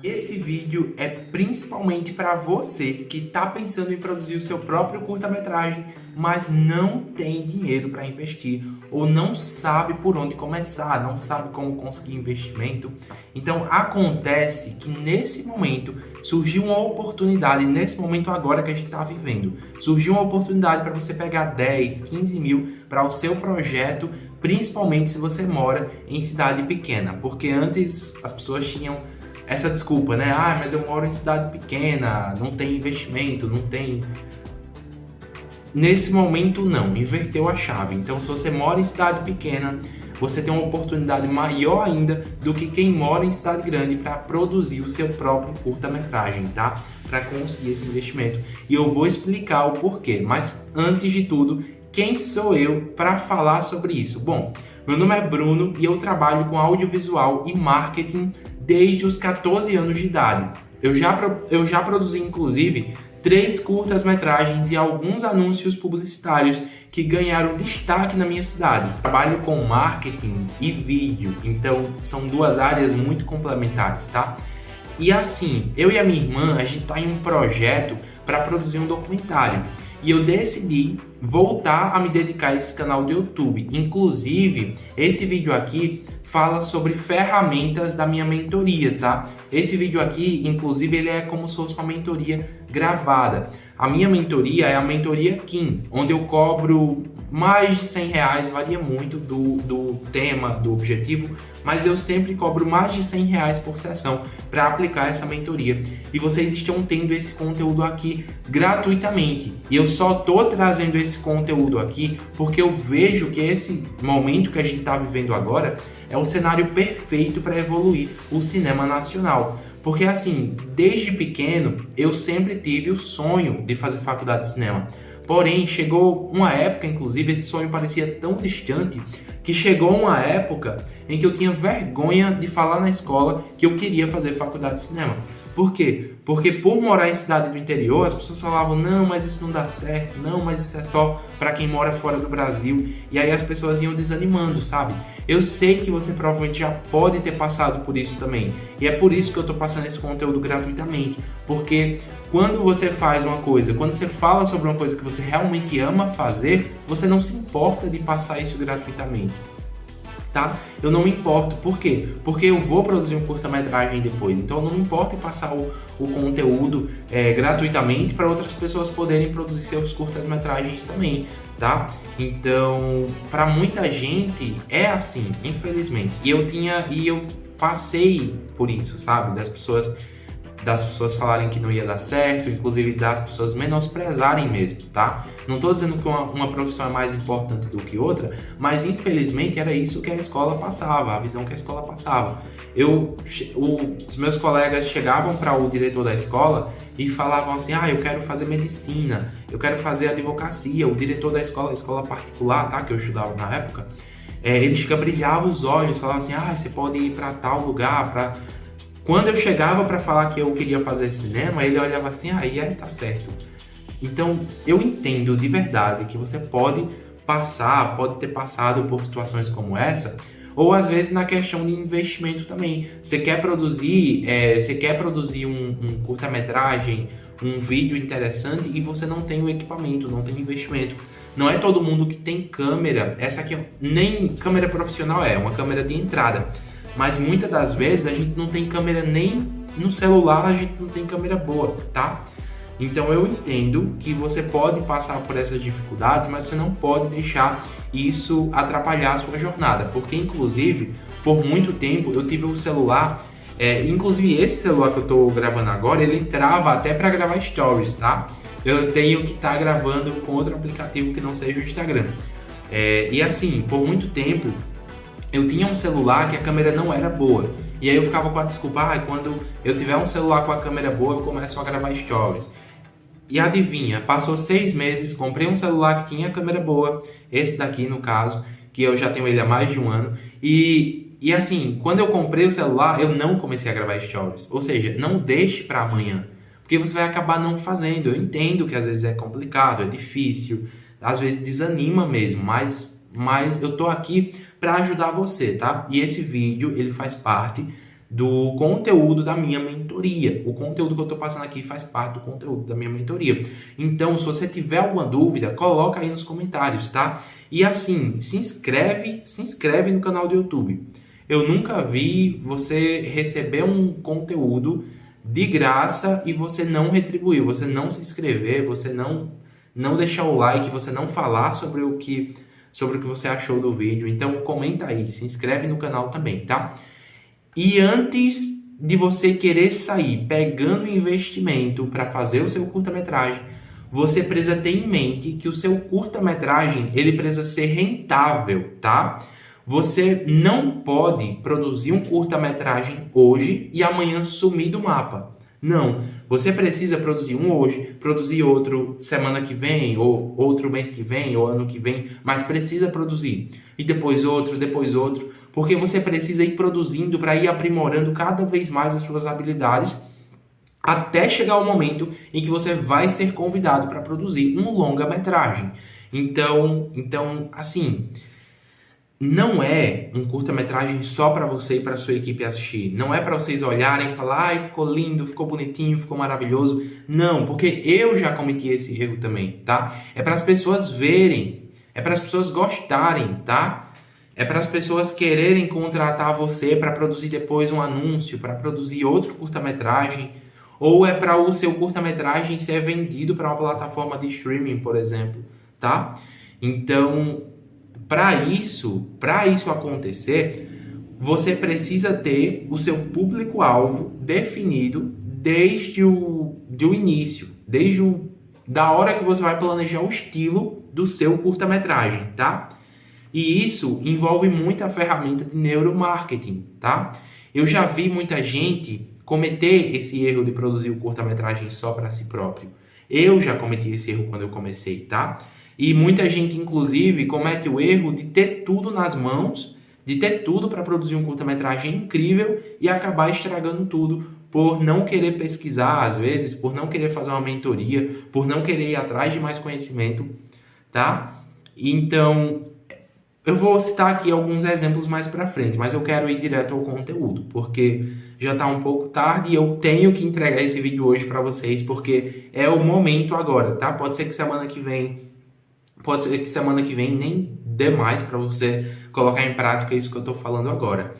Esse vídeo é principalmente para você que está pensando em produzir o seu próprio curta-metragem, mas não tem dinheiro para investir ou não sabe por onde começar, não sabe como conseguir investimento. Então acontece que nesse momento surgiu uma oportunidade, nesse momento agora que a gente está vivendo, surgiu uma oportunidade para você pegar 10, 15 mil para o seu projeto, principalmente se você mora em cidade pequena, porque antes as pessoas tinham essa desculpa, né? Ah, mas eu moro em cidade pequena, não tem investimento, não tem... Nesse momento, não. Inverteu a chave. Então, se você mora em cidade pequena, você tem uma oportunidade maior ainda do que quem mora em cidade grande para produzir o seu próprio curta-metragem, tá? Para conseguir esse investimento. E eu vou explicar o porquê. Mas, antes de tudo, quem sou eu para falar sobre isso? Bom, meu nome é Bruno e eu trabalho com audiovisual e marketing desde os 14 anos de idade. Eu já produzi, inclusive, 3 curtas-metragens e alguns anúncios publicitários que ganharam destaque na minha cidade. Trabalho com marketing e vídeo, então são duas áreas muito complementares, tá? E assim, eu e a minha irmã, a gente está em um projeto para produzir um documentário. E eu decidi voltar a me dedicar a esse canal do YouTube. Inclusive, esse vídeo aqui fala sobre ferramentas da minha mentoria, tá? Esse vídeo aqui, inclusive, ele é como se fosse uma mentoria gravada. A minha mentoria é a mentoria Kim, onde eu cobro mais de R$100, varia muito do tema, do objetivo, mas eu sempre cobro mais de R$100 por sessão para aplicar essa mentoria. E vocês estão tendo esse conteúdo aqui gratuitamente. E eu só estou trazendo esse conteúdo aqui porque eu vejo que esse momento que a gente está vivendo agora é o cenário perfeito para evoluir o cinema nacional. Porque assim, desde pequeno, eu sempre tive o sonho de fazer faculdade de cinema. Porém, chegou uma época, inclusive, esse sonho parecia tão distante, que chegou uma época em que eu tinha vergonha de falar na escola que eu queria fazer faculdade de cinema. Por quê? Porque por morar em cidade do interior, as pessoas falavam, não, mas isso não dá certo, não, mas isso é só para quem mora fora do Brasil. E aí as pessoas iam desanimando, sabe? Eu sei que você provavelmente já pode ter passado por isso também. E é por isso que eu estou passando esse conteúdo gratuitamente. Porque quando você faz uma coisa, quando você fala sobre uma coisa que você realmente ama fazer, você não se importa de passar isso gratuitamente. Tá? Eu não me importo. Por quê? Porque eu vou produzir um curta-metragem depois. Então eu não me importo em passar o conteúdo gratuitamente para outras pessoas poderem produzir seus curtas-metragens também, tá? Então, para muita gente é assim, infelizmente. E eu passei por isso, sabe? Das pessoas falarem que não ia dar certo, inclusive das pessoas menosprezarem mesmo, tá? Não estou dizendo que uma profissão é mais importante do que outra, mas infelizmente era isso que a escola passava, a visão que a escola passava. Os meus colegas chegavam para o diretor da escola e falavam assim, eu quero fazer medicina, eu quero fazer advocacia. O diretor da escola particular, tá, que eu estudava na época, ele brilhava os olhos, falava assim, você pode ir para tal lugar, Quando eu chegava para falar que eu queria fazer cinema, ele olhava assim, tá certo. Então, eu entendo de verdade que você pode ter passado por situações como essa, ou às vezes na questão de investimento também. Você quer produzir um curta-metragem, um vídeo interessante e você não tem o equipamento, não tem investimento. Não é todo mundo que tem câmera, essa aqui nem câmera profissional é uma câmera de entrada. Mas muitas das vezes a gente não tem câmera nem no celular, a gente não tem câmera boa, tá? Então eu entendo que você pode passar por essas dificuldades, mas você não pode deixar isso atrapalhar a sua jornada. Porque inclusive, por muito tempo eu tive um celular, inclusive esse celular que eu estou gravando agora, ele trava até para gravar stories, tá? Eu tenho que estar gravando com outro aplicativo que não seja o Instagram. E assim, por muito tempo, eu tinha um celular que a câmera não era boa. E aí eu ficava com a desculpa, quando eu tiver um celular com a câmera boa, eu começo a gravar stories. E adivinha, passou 6 meses, comprei um celular que tinha câmera boa, esse daqui no caso, que eu já tenho ele há mais de um ano. E assim, quando eu comprei o celular, eu não comecei a gravar stories. Ou seja, não deixe para amanhã, porque você vai acabar não fazendo. Eu entendo que às vezes é complicado, é difícil, às vezes desanima mesmo, mas eu tô aqui para ajudar você, tá? E esse vídeo, ele faz parte do conteúdo da minha mentoria. O conteúdo que eu estou passando aqui faz parte do conteúdo da minha mentoria. Então, se você tiver alguma dúvida, coloca aí nos comentários, tá? E assim, se inscreve no canal do YouTube. Eu nunca vi você receber um conteúdo de graça e você não retribuir, você não se inscrever, você não deixar o like, você não falar sobre o que você achou do vídeo. Então comenta aí, se inscreve no canal também, tá? E antes de você querer sair pegando investimento para fazer o seu curta-metragem, você precisa ter em mente que o seu curta-metragem ele precisa ser rentável, tá? Você não pode produzir um curta-metragem hoje e amanhã sumir do mapa. Não, você precisa produzir um hoje, produzir outro semana que vem, ou outro mês que vem, ou ano que vem, mas precisa produzir. E depois outro, porque você precisa ir produzindo para ir aprimorando cada vez mais as suas habilidades, até chegar o momento em que você vai ser convidado para produzir um longa-metragem. Então, assim, não é um curta-metragem só para você e para sua equipe assistir. Não é para vocês olharem e falar, ai, ficou lindo, ficou bonitinho, ficou maravilhoso. Não, porque eu já cometi esse erro também, tá? É para as pessoas verem, é para as pessoas gostarem, tá? É para as pessoas quererem contratar você para produzir depois um anúncio, para produzir outro curta-metragem, ou é para o seu curta-metragem ser vendido para uma plataforma de streaming, por exemplo, tá? Então, para isso acontecer, você precisa ter o seu público-alvo definido desde o início, da hora que você vai planejar o estilo do seu curta-metragem, tá? E isso envolve muita ferramenta de neuromarketing, tá? Eu já vi muita gente cometer esse erro de produzir o curta-metragem só para si próprio. Eu já cometi esse erro quando eu comecei, tá? E muita gente, inclusive, comete o erro de ter tudo nas mãos, de ter tudo para produzir um curta-metragem incrível e acabar estragando tudo por não querer pesquisar, às vezes, por não querer fazer uma mentoria, por não querer ir atrás de mais conhecimento, tá? Então, eu vou citar aqui alguns exemplos mais para frente, mas eu quero ir direto ao conteúdo, porque já está um pouco tarde e eu tenho que entregar esse vídeo hoje para vocês, porque é o momento agora, tá? Pode ser que semana que vem nem dê mais para você colocar em prática isso que eu estou falando agora.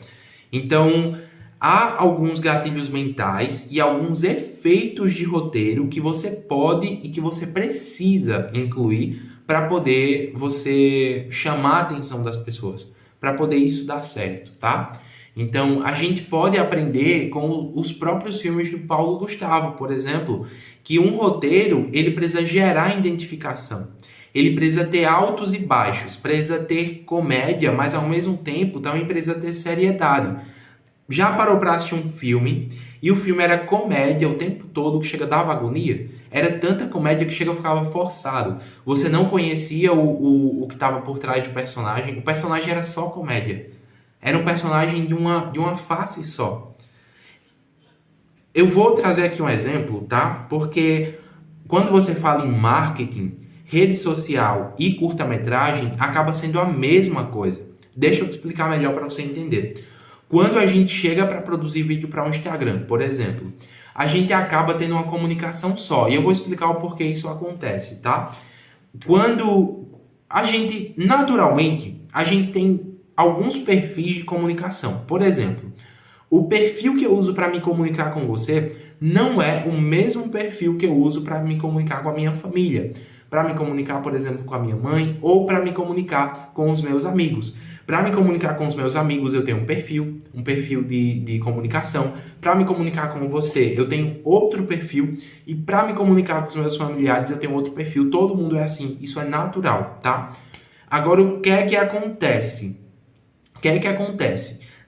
Então, há alguns gatilhos mentais e alguns efeitos de roteiro que você pode e que você precisa incluir para poder você chamar a atenção das pessoas, para poder isso dar certo, tá? Então, a gente pode aprender com os próprios filmes do Paulo Gustavo, por exemplo, que um roteiro, ele precisa gerar identificação. Ele precisa ter altos e baixos, precisa ter comédia, mas ao mesmo tempo também precisa ter seriedade. Já parou para assistir um filme e o filme era comédia o tempo todo, que chega a dar agonia? Era tanta comédia que chega a ficava forçado. Você não conhecia o que estava por trás do personagem. O personagem era só comédia. Era um personagem de uma face só. Eu vou trazer aqui um exemplo, tá? Porque quando você fala em marketing, rede social e curta-metragem, acaba sendo a mesma coisa. Deixa eu te explicar melhor para você entender. Quando a gente chega para produzir vídeo para um Instagram, por exemplo, a gente acaba tendo uma comunicação só. E eu vou explicar o porquê isso acontece, tá? Quando a gente, naturalmente, a gente tem alguns perfis de comunicação. Por exemplo, o perfil que eu uso para me comunicar com você não é o mesmo perfil que eu uso para me comunicar com a minha família. Para me comunicar, por exemplo, com a minha mãe ou para me comunicar com os meus amigos. Para me comunicar com os meus amigos, eu tenho um perfil de comunicação. Para me comunicar com você, eu tenho outro perfil. E para me comunicar com os meus familiares, eu tenho outro perfil. Todo mundo é assim, isso é natural, tá? Agora, o que é que acontece?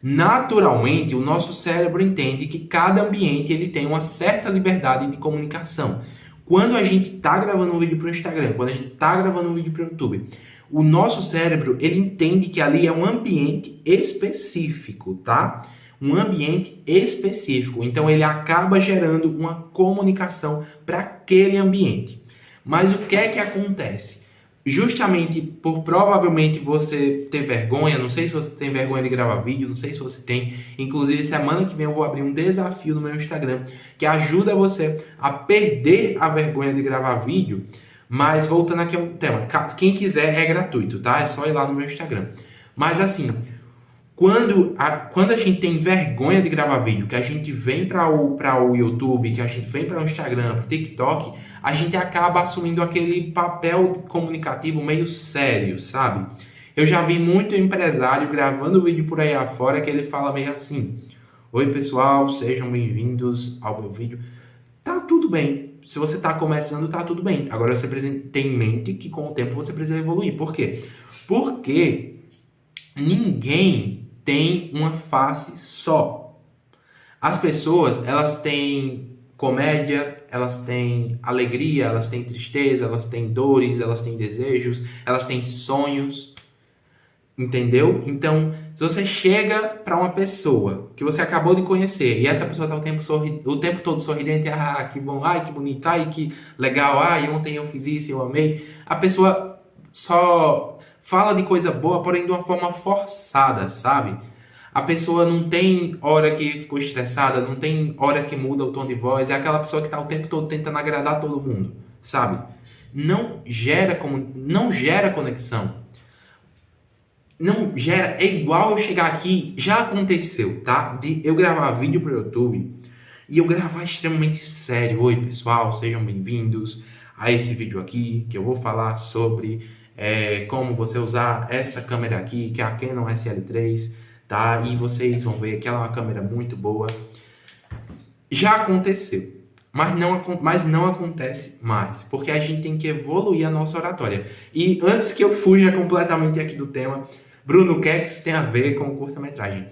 Naturalmente, o nosso cérebro entende que cada ambiente ele tem uma certa liberdade de comunicação. Quando a gente está gravando um vídeo para o Instagram, quando a gente está gravando um vídeo para o YouTube, o nosso cérebro, ele entende que ali é um ambiente específico, tá? Um ambiente específico. Então, ele acaba gerando uma comunicação para aquele ambiente. Mas o que é que acontece? justamente por provavelmente você ter vergonha, não sei se você tem vergonha de gravar vídeo, não sei se você tem, inclusive semana que vem eu vou abrir um desafio no meu Instagram que ajuda você a perder a vergonha de gravar vídeo, mas voltando aqui ao tema, quem quiser é gratuito, tá? É só ir lá no meu Instagram. Mas assim, quando a gente tem vergonha de gravar vídeo, que a gente vem para o YouTube, que a gente vem para o Instagram, para o TikTok, a gente acaba assumindo aquele papel comunicativo meio sério, sabe? Eu já vi muito empresário gravando vídeo por aí afora que ele fala meio assim: oi pessoal, sejam bem-vindos ao meu vídeo. Tá tudo bem. Se você está começando, tá tudo bem. Agora você precisa ter em mente que com o tempo você precisa evoluir. Por quê? Porque ninguém tem uma face só. As pessoas, elas têm comédia, elas têm alegria, elas têm tristeza, elas têm dores, elas têm desejos, elas têm sonhos, entendeu? Então, se você chega para uma pessoa que você acabou de conhecer e essa pessoa está o tempo todo sorridente, ah, que bom, ai, que bonito, ai, que legal, ai, ontem eu fiz isso, eu amei, a pessoa só fala de coisa boa, porém de uma forma forçada, sabe? A pessoa não tem hora que ficou estressada, não tem hora que muda o tom de voz, é aquela pessoa que está o tempo todo tentando agradar todo mundo, sabe? Não gera conexão. Não gera, é igual eu chegar aqui, já aconteceu, tá? De eu gravar vídeo pro YouTube e eu gravar extremamente sério. Oi pessoal, sejam bem-vindos a esse vídeo aqui, que eu vou falar sobre como você usar essa câmera aqui, que é a Canon SL3, tá? E vocês vão ver que ela é uma câmera muito boa. Já aconteceu, mas não acontece mais, porque a gente tem que evoluir a nossa oratória. E antes que eu fuja completamente aqui do tema, Bruno, o que é que isso tem a ver com curta-metragem?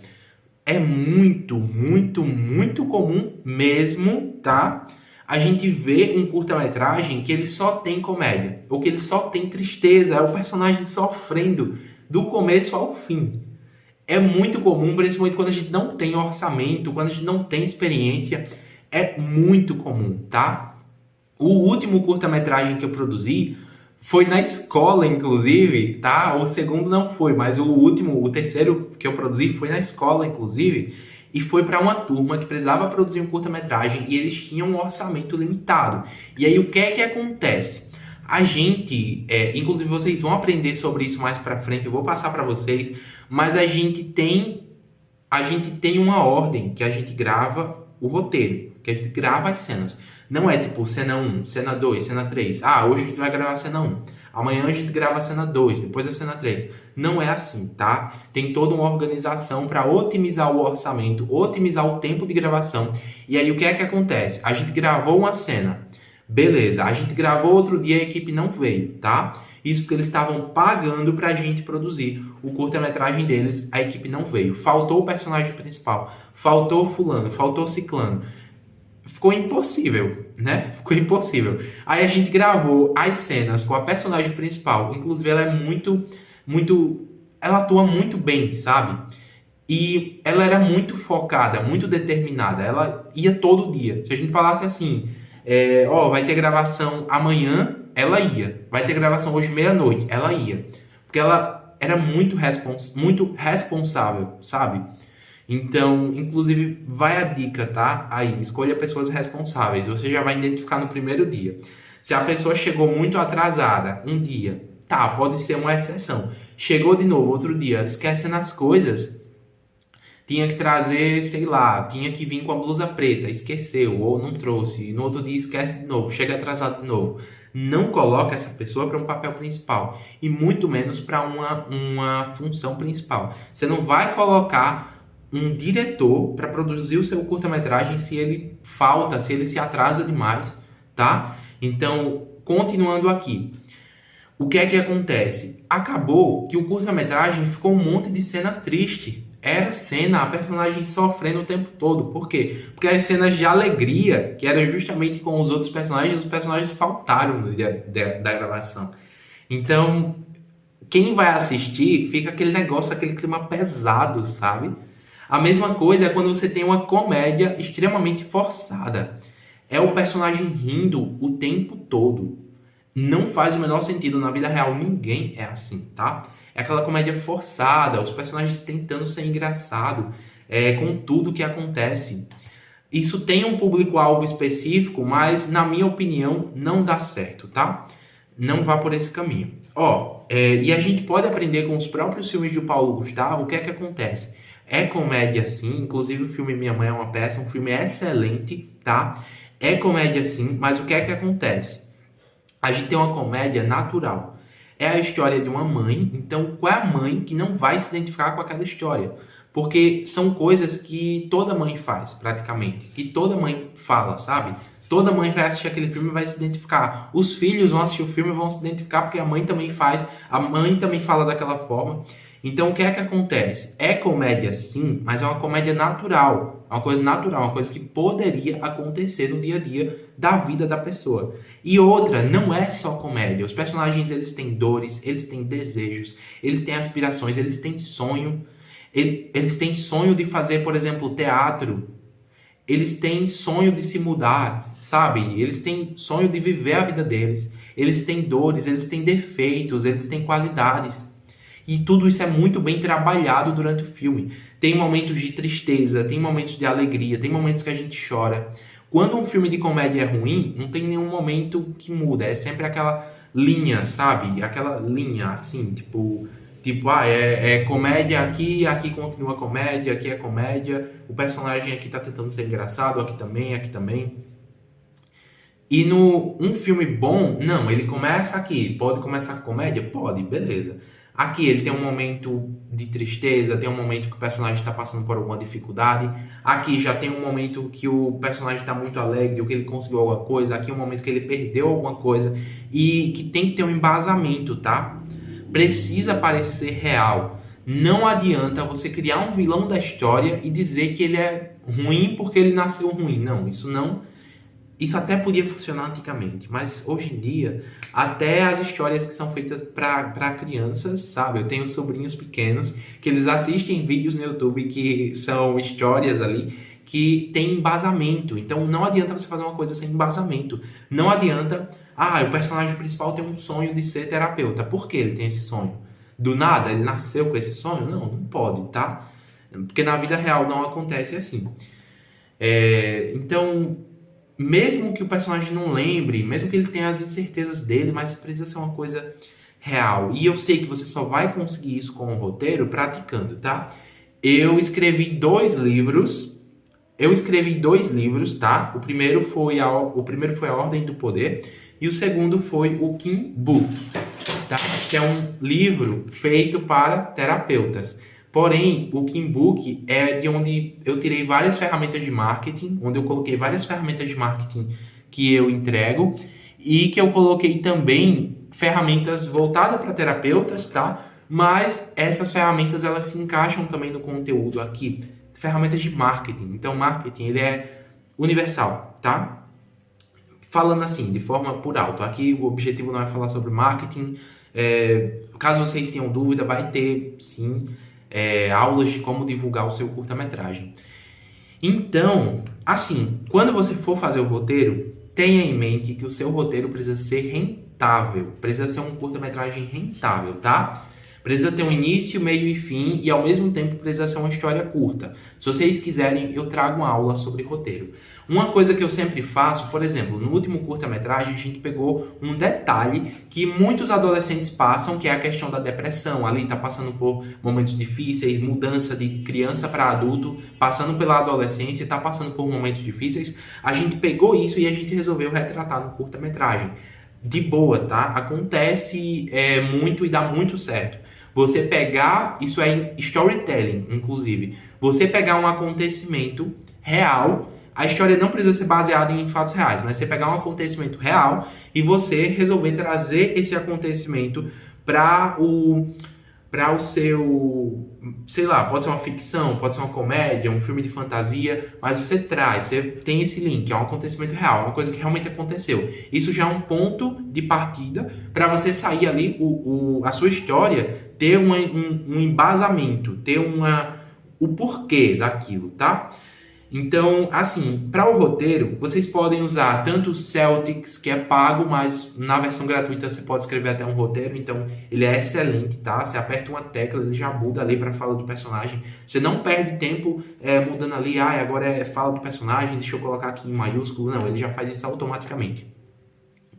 É muito, muito, muito comum mesmo, tá? A gente vê um curta-metragem que ele só tem comédia, ou que ele só tem tristeza, é o personagem sofrendo do começo ao fim. É muito comum, principalmente quando a gente não tem orçamento, quando a gente não tem experiência, é muito comum, tá? O último curta-metragem que eu produzi foi na escola, inclusive, tá? O segundo não foi, mas o terceiro que eu produzi foi na escola, inclusive, e foi para uma turma que precisava produzir um curta-metragem e eles tinham um orçamento limitado. E aí o que é que acontece? A gente, inclusive vocês vão aprender sobre isso mais para frente, eu vou passar para vocês, mas a gente tem uma ordem que a gente grava o roteiro, que a gente grava as cenas. Não é tipo cena 1, cena 2, cena 3. Ah, hoje a gente vai gravar a cena 1. Amanhã a gente grava a cena 2, depois a cena 3. Não é assim, tá? Tem toda uma organização para otimizar o orçamento, otimizar o tempo de gravação. E aí o que é que acontece? A gente gravou uma cena. Beleza, a gente gravou outro dia e a equipe não veio, tá? Isso porque eles estavam pagando pra gente produzir o curta-metragem deles, a equipe não veio. Faltou o personagem principal, faltou fulano, faltou ciclano. Ficou impossível, né? Ficou impossível. Aí a gente gravou as cenas com a personagem principal. Inclusive, ela é ela atua muito bem, sabe? E ela era muito focada, muito determinada. Ela ia todo dia. Se a gente falasse assim, vai ter gravação amanhã, ela ia. Vai ter gravação hoje meia-noite, ela ia. Porque ela era muito responsável, sabe? Então, inclusive, vai a dica, tá? Aí, escolha pessoas responsáveis. Você já vai identificar no primeiro dia. Se a pessoa chegou muito atrasada um dia, tá, pode ser uma exceção. Chegou de novo outro dia, esquecendo as coisas, tinha que trazer, sei lá, tinha que vir com a blusa preta, esqueceu ou não trouxe. No outro dia esquece de novo, chega atrasado de novo. Não coloca essa pessoa para um papel principal e muito menos para uma função principal. Você não vai colocar um diretor para produzir o seu curta-metragem se ele falta, se ele se atrasa demais, tá? Então, continuando aqui, o que é que acontece? Acabou que o curta-metragem ficou um monte de cena triste. Era cena, a personagem sofrendo o tempo todo. Por quê? Porque as cenas de alegria, que era justamente com os outros personagens, os personagens faltaram no dia da gravação. Então, quem vai assistir, fica aquele negócio, aquele clima pesado, sabe? A mesma coisa é quando você tem uma comédia extremamente forçada. É o personagem rindo o tempo todo. não faz o menor sentido. Na vida real, ninguém é assim, tá? É aquela comédia forçada, os personagens tentando ser engraçado, com tudo que acontece. Isso tem um público-alvo específico, mas, na minha opinião, não dá certo, tá? Não vá por esse caminho. E a gente pode aprender com os próprios filmes do Paulo Gustavo o que é que acontece. É comédia sim, inclusive o filme Minha Mãe é uma Peça, um filme excelente, tá? É comédia sim, mas o que é que acontece? A gente tem uma comédia natural. É a história de uma mãe, então qual é a mãe que não vai se identificar com aquela história? Porque são coisas que toda mãe faz, praticamente, que toda mãe fala, sabe? Toda mãe vai assistir aquele filme e vai se identificar. Os filhos vão assistir o filme e vão se identificar porque a mãe também faz, a mãe também fala daquela forma. Então, o que é que acontece? É comédia sim, mas é uma comédia natural. É uma coisa natural, uma coisa que poderia acontecer no dia a dia da vida da pessoa. E outra, não é só comédia. Os personagens, eles têm dores, eles têm desejos, eles têm aspirações, eles têm sonho. Eles têm sonho de fazer, por exemplo, teatro. Eles têm sonho de se mudar, sabe? Eles têm sonho de viver a vida deles. Eles têm dores, eles têm defeitos, eles têm qualidades. E tudo isso é muito bem trabalhado durante o filme. Tem momentos de tristeza, tem momentos de alegria, tem momentos que a gente chora. Quando um filme de comédia é ruim, não tem nenhum momento que muda. É sempre aquela linha, sabe? Aquela linha, assim, tipo é comédia aqui, aqui continua comédia, aqui é comédia. O personagem aqui tá tentando ser engraçado, aqui também, aqui também. E um filme bom, não, ele começa aqui. Pode começar com comédia? Pode, beleza. Aqui ele tem um momento de tristeza, tem um momento que o personagem está passando por alguma dificuldade. Aqui já tem um momento que o personagem está muito alegre, ou que ele conseguiu alguma coisa. Aqui é um momento que ele perdeu alguma coisa. E que tem que ter um embasamento, tá? Precisa parecer real. Não adianta você criar um vilão da história e dizer que ele é ruim porque ele nasceu ruim. Não, isso não... Isso até podia funcionar antigamente, mas hoje em dia, até as histórias que são feitas para crianças, sabe? Eu tenho sobrinhos pequenos que eles assistem vídeos no YouTube que são histórias ali que tem embasamento. Então não adianta você fazer uma coisa sem embasamento. Não adianta, o personagem principal tem um sonho de ser terapeuta. Por que ele tem esse sonho? Do nada, ele nasceu com esse sonho? Não pode, tá? Porque na vida real não acontece assim. Então... Mesmo que o personagem não lembre, mesmo que ele tenha as incertezas dele, mas precisa ser uma coisa real. E eu sei que você só vai conseguir isso com o roteiro praticando, tá? Eu escrevi dois livros, tá? O primeiro foi a Ordem do Poder e o segundo foi o King Book, tá? Que é um livro feito para terapeutas. Porém, o King Book é de onde eu tirei várias ferramentas de marketing, onde eu coloquei várias ferramentas de marketing que eu entrego e que eu coloquei também ferramentas voltadas para terapeutas, tá? Mas essas ferramentas, elas se encaixam também no conteúdo aqui. Ferramentas de marketing. Então, marketing, ele é universal, tá? Falando assim, de forma por alto. Aqui, o objetivo não é falar sobre marketing. Caso vocês tenham dúvida, vai ter, sim... aulas de como divulgar o seu curta-metragem. Então, assim, quando você for fazer o roteiro, tenha em mente que o seu roteiro precisa ser rentável, precisa ser um curta-metragem rentável, tá? Precisa ter um início, meio e fim e ao mesmo tempo precisa ser uma história curta. Se vocês quiserem, eu trago uma aula sobre roteiro. Uma coisa que eu sempre faço, por exemplo, no último curta-metragem a gente pegou um detalhe que muitos adolescentes passam, que é a questão da depressão. Ali tá passando por momentos difíceis, mudança de criança para adulto, passando pela adolescência, tá passando por momentos difíceis. A gente pegou isso e a gente resolveu retratar no curta-metragem. De boa, tá? Acontece muito e dá muito certo. Você pegar, isso é storytelling, inclusive. Você pegar um acontecimento real, a história não precisa ser baseada em fatos reais, mas você pegar um acontecimento real e você resolver trazer esse acontecimento para o seu, sei lá, pode ser uma ficção, pode ser uma comédia, um filme de fantasia, mas você tem esse link, é um acontecimento real, uma coisa que realmente aconteceu. Isso já é um ponto de partida para você sair ali, a sua história ter um embasamento, ter o porquê daquilo, tá? Então, assim, para o roteiro, vocês podem usar tanto o Celtics, que é pago, mas na versão gratuita você pode escrever até um roteiro, então ele é excelente, tá? Você aperta uma tecla, ele já muda ali para fala do personagem. Você não perde tempo mudando ali, agora é fala do personagem, deixa eu colocar aqui em maiúsculo. Não, ele já faz isso automaticamente,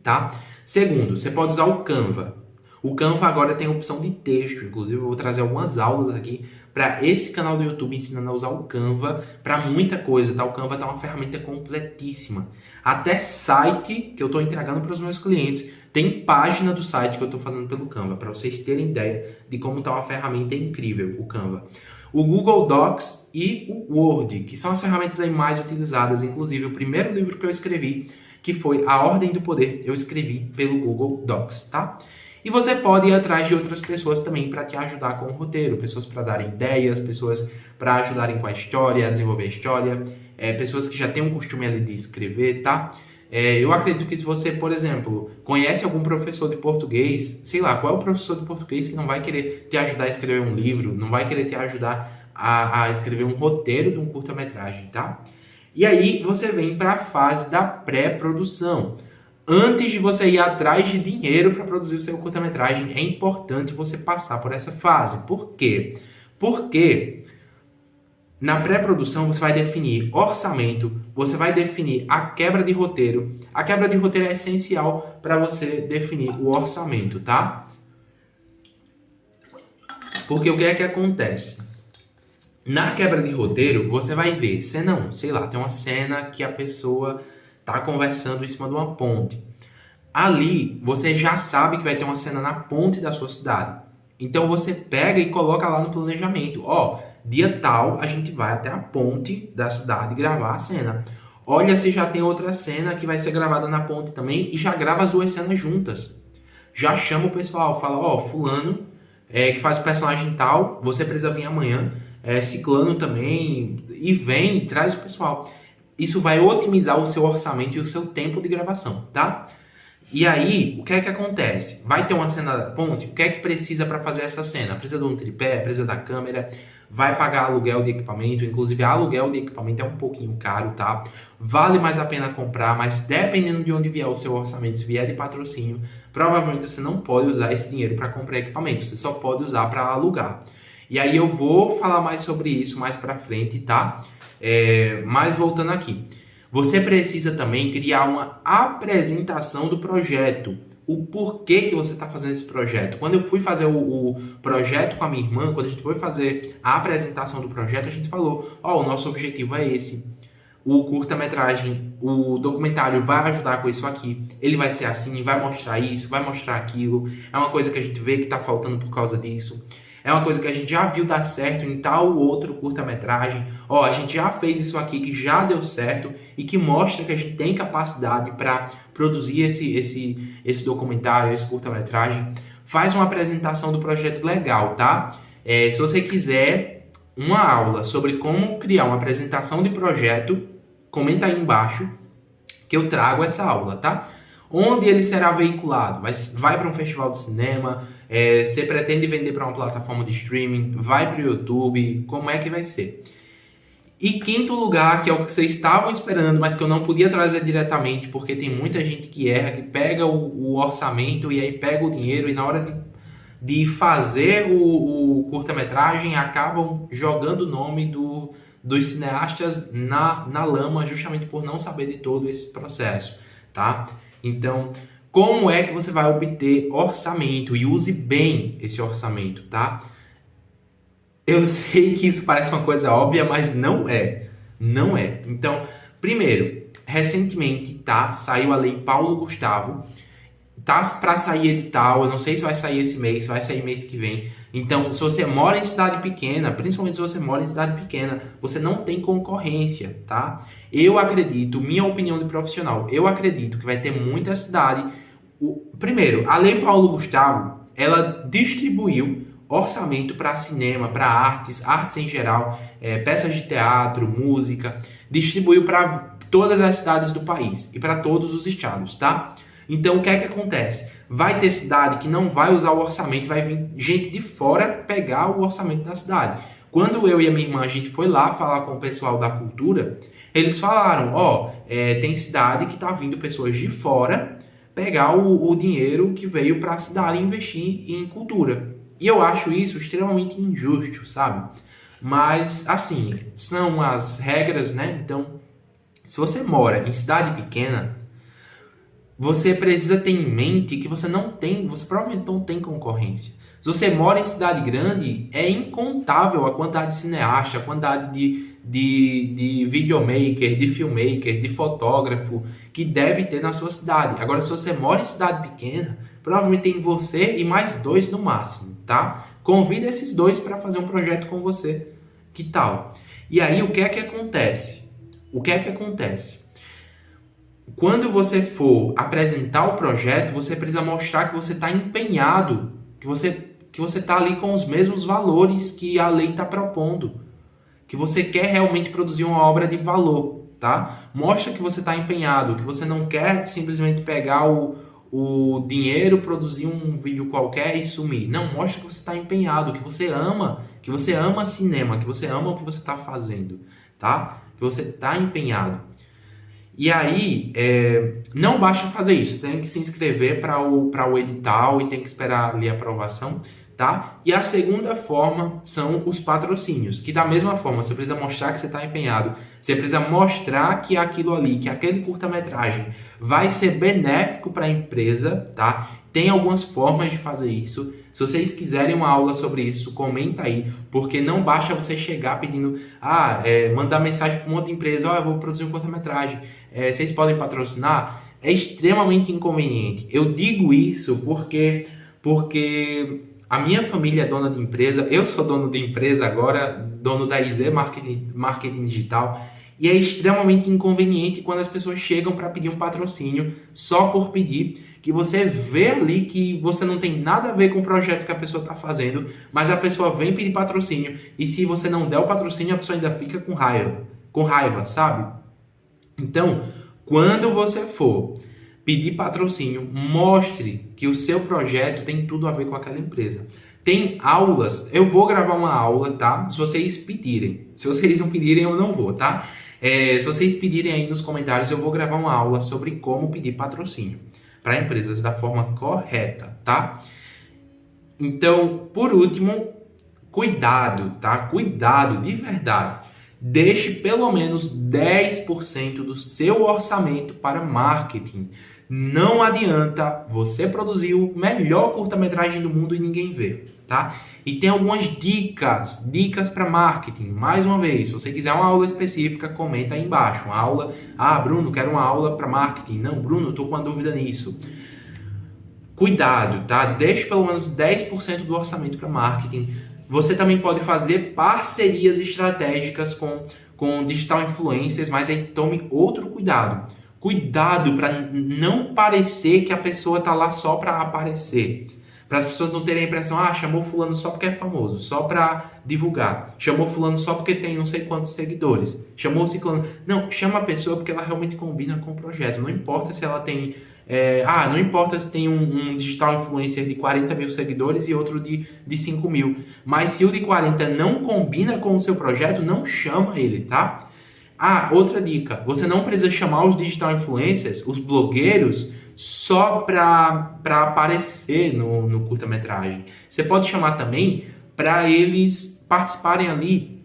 tá? Segundo, você pode usar o Canva. O Canva agora tem a opção de texto, inclusive eu vou trazer algumas aulas aqui para esse canal do YouTube ensinando a usar o Canva para muita coisa, tá? O Canva tá uma ferramenta completíssima. Até site que eu estou entregando para os meus clientes, tem página do site que eu estou fazendo pelo Canva, para vocês terem ideia de como tá uma ferramenta incrível, o Canva. O Google Docs e o Word, que são as ferramentas aí mais utilizadas, inclusive o primeiro livro que eu escrevi, que foi A Ordem do Poder, eu escrevi pelo Google Docs, tá? E você pode ir atrás de outras pessoas também para te ajudar com o roteiro, pessoas para darem ideias, pessoas para ajudarem com a história, a desenvolver a história, pessoas que já têm um costume ali de escrever, tá? Eu acredito que se você, por exemplo, conhece algum professor de português, sei lá, qual é o professor de português que não vai querer te ajudar a escrever um livro, não vai querer te ajudar a escrever um roteiro de um curta-metragem, tá? E aí você vem para a fase da pré-produção. Antes de você ir atrás de dinheiro para produzir o seu curta-metragem, é importante você passar por essa fase. Por quê? Porque na pré-produção você vai definir orçamento, você vai definir a quebra de roteiro. A quebra de roteiro é essencial para você definir o orçamento, tá? Porque o que é que acontece? Na quebra de roteiro, você vai ver cena 1, sei lá, tem uma cena que a pessoa tá conversando em cima de uma ponte. Ali, você já sabe que vai ter uma cena na ponte da sua cidade. Então, você pega e coloca lá no planejamento. Dia tal, a gente vai até a ponte da cidade gravar a cena. Olha se já tem outra cena que vai ser gravada na ponte também e já grava as duas cenas juntas. Já chama o pessoal, fala, fulano, que faz o personagem tal, você precisa vir amanhã. Ciclano também, e vem, traz o pessoal. Isso vai otimizar o seu orçamento e o seu tempo de gravação, tá? E aí, o que é que acontece? Vai ter uma cena da ponte, o que é que precisa para fazer essa cena? Precisa de um tripé, precisa da câmera, vai pagar aluguel de equipamento, inclusive aluguel de equipamento é um pouquinho caro, tá? Vale mais a pena comprar, mas dependendo de onde vier o seu orçamento, se vier de patrocínio, provavelmente você não pode usar esse dinheiro para comprar equipamento, você só pode usar para alugar. E aí eu vou falar mais sobre isso mais para frente, tá? Mas voltando aqui, você precisa também criar uma apresentação do projeto. O porquê que você está fazendo esse projeto. Quando eu fui fazer o projeto com a minha irmã, quando a gente foi fazer a apresentação do projeto, a gente falou, o nosso objetivo é esse. O curta-metragem, o documentário vai ajudar com isso aqui. Ele vai ser assim, vai mostrar isso, vai mostrar aquilo. É uma coisa que a gente vê que está faltando por causa disso. É uma coisa que a gente já viu dar certo em tal ou outro curta-metragem. A gente já fez isso aqui que já deu certo e que mostra que a gente tem capacidade para produzir esse documentário, esse curta-metragem. Faz uma apresentação do projeto legal, tá? Se você quiser uma aula sobre como criar uma apresentação de projeto, comenta aí embaixo que eu trago essa aula, tá? Onde ele será veiculado? Vai para um festival de cinema? Você pretende vender para uma plataforma de streaming? Vai para o YouTube? Como é que vai ser? E quinto lugar, que é o que vocês estavam esperando, mas que eu não podia trazer diretamente, porque tem muita gente que erra, que pega o orçamento e aí pega o dinheiro e na hora de fazer o curta-metragem acabam jogando o nome dos cineastas na lama, justamente por não saber de todo esse processo, tá? Então, como é que você vai obter orçamento? E use bem esse orçamento, tá? Eu sei que isso parece uma coisa óbvia, mas não é. Não é. Então, primeiro, recentemente, tá? Saiu a Lei Paulo Gustavo. Tá para sair edital, eu não sei se vai sair esse mês, se vai sair mês que vem. Então, se você mora em cidade pequena, principalmente se você mora em cidade pequena, você não tem concorrência, tá? Eu acredito, minha opinião de profissional, eu acredito que vai ter muita cidade. Primeiro, a Lei Paulo Gustavo, ela distribuiu orçamento para cinema, para artes em geral, peças de teatro, música, distribuiu para todas as cidades do país e para todos os estados, tá? Então, o que é que acontece? Vai ter cidade que não vai usar o orçamento, vai vir gente de fora pegar o orçamento da cidade. Quando eu e a minha irmã, a gente foi lá falar com o pessoal da cultura, eles falaram, tem cidade que tá vindo pessoas de fora pegar o dinheiro que veio para a cidade e investir em cultura. E eu acho isso extremamente injusto, sabe? Mas, assim, são as regras, né? Então, se você mora em cidade pequena, você precisa ter em mente que você provavelmente não tem concorrência. Se você mora em cidade grande, é incontável a quantidade de cineasta, a quantidade de videomaker, de filmmaker, de fotógrafo que deve ter na sua cidade. Agora, se você mora em cidade pequena, provavelmente tem você e mais 2 no máximo, tá? Convida esses 2 para fazer um projeto com você. Que tal? E aí, o que é que acontece? Quando você for apresentar o projeto, você precisa mostrar que você está empenhado, que você está ali com os mesmos valores que a lei está propondo, que você quer realmente produzir uma obra de valor, tá? Mostra que você está empenhado, que você não quer simplesmente pegar o dinheiro, produzir um vídeo qualquer e sumir. Não, mostra que você está empenhado, que você ama cinema, que você ama o que você está fazendo, tá? Que você está empenhado. E aí, não basta fazer isso, tem que se inscrever para o edital e tem que esperar ali a aprovação, tá? E a segunda forma são os patrocínios, que da mesma forma, você precisa mostrar que você está empenhado, você precisa mostrar que aquilo ali, que aquele curta-metragem vai ser benéfico para a empresa, tá? Tem algumas formas de fazer isso. Se vocês quiserem uma aula sobre isso, comenta aí, porque não basta você chegar pedindo, mandar mensagem para uma outra empresa, eu vou produzir um curta-metragem, vocês podem patrocinar? É extremamente inconveniente. Eu digo isso porque a minha família é dona de empresa, eu sou dono de empresa agora, dono da IZ Marketing Digital, e é extremamente inconveniente quando as pessoas chegam para pedir um patrocínio só por pedir, que você vê ali que você não tem nada a ver com o projeto que a pessoa está fazendo, mas a pessoa vem pedir patrocínio, e se você não der o patrocínio, a pessoa ainda fica com raiva, sabe? Então, quando você for pedir patrocínio, mostre que o seu projeto tem tudo a ver com aquela empresa. Tem aulas, eu vou gravar uma aula, tá? Se vocês pedirem. Se vocês não pedirem, eu não vou, tá? Se vocês pedirem aí nos comentários, eu vou gravar uma aula sobre como pedir patrocínio para empresas da forma correta, tá? Então, por último, cuidado, tá? Cuidado de verdade. Deixe pelo menos 10% do seu orçamento para marketing. Não adianta você produzir o melhor curta-metragem do mundo e ninguém vê, tá? E tem algumas dicas para marketing. Mais uma vez, se você quiser uma aula específica, comenta aí embaixo. Uma aula, Bruno, quero uma aula para marketing. Não, Bruno, estou com uma dúvida nisso. Cuidado, tá? Deixe pelo menos 10% do orçamento para marketing. Você também pode fazer parcerias estratégicas com digital influencers, mas aí tome outro cuidado. Cuidado para não parecer que a pessoa está lá só para aparecer. Para as pessoas não terem a impressão, chamou fulano só porque é famoso, só para divulgar. Chamou fulano só porque tem não sei quantos seguidores. Chamou ciclano. Não, chama a pessoa porque ela realmente combina com o projeto. Não importa se ela tem... não importa se tem um digital influencer de 40 mil seguidores e outro de 5 mil. Mas se o de 40 não combina com o seu projeto, não chama ele, tá? Outra dica. Você não precisa chamar os digital influencers, os blogueiros, só para aparecer no curta-metragem. Você pode chamar também para eles participarem ali,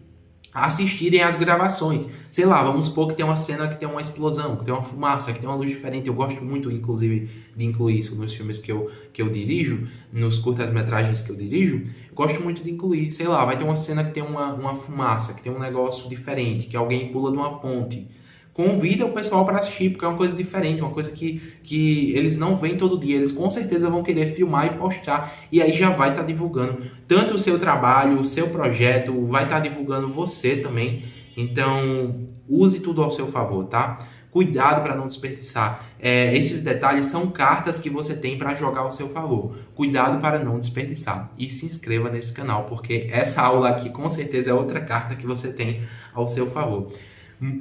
assistirem às gravações. Sei lá, vamos supor que tem uma cena que tem uma explosão, que tem uma fumaça, que tem uma luz diferente. Eu gosto muito, inclusive, de incluir isso nos filmes que eu dirijo, nos curtas-metragens que eu dirijo. Eu gosto muito de incluir, sei lá, vai ter uma cena que tem uma fumaça, que tem um negócio diferente, que alguém pula de uma ponte. Convida o pessoal para assistir, porque é uma coisa diferente, uma coisa que eles não veem todo dia. Eles com certeza vão querer filmar e postar, e aí já vai estar divulgando tanto o seu trabalho, o seu projeto, vai estar divulgando você também. Então, use tudo ao seu favor, tá? Cuidado para não desperdiçar. Esses detalhes são cartas que você tem para jogar ao seu favor. Cuidado para não desperdiçar. E se inscreva nesse canal, porque essa aula aqui com certeza é outra carta que você tem ao seu favor.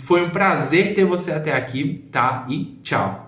Foi um prazer ter você até aqui, tá? E tchau!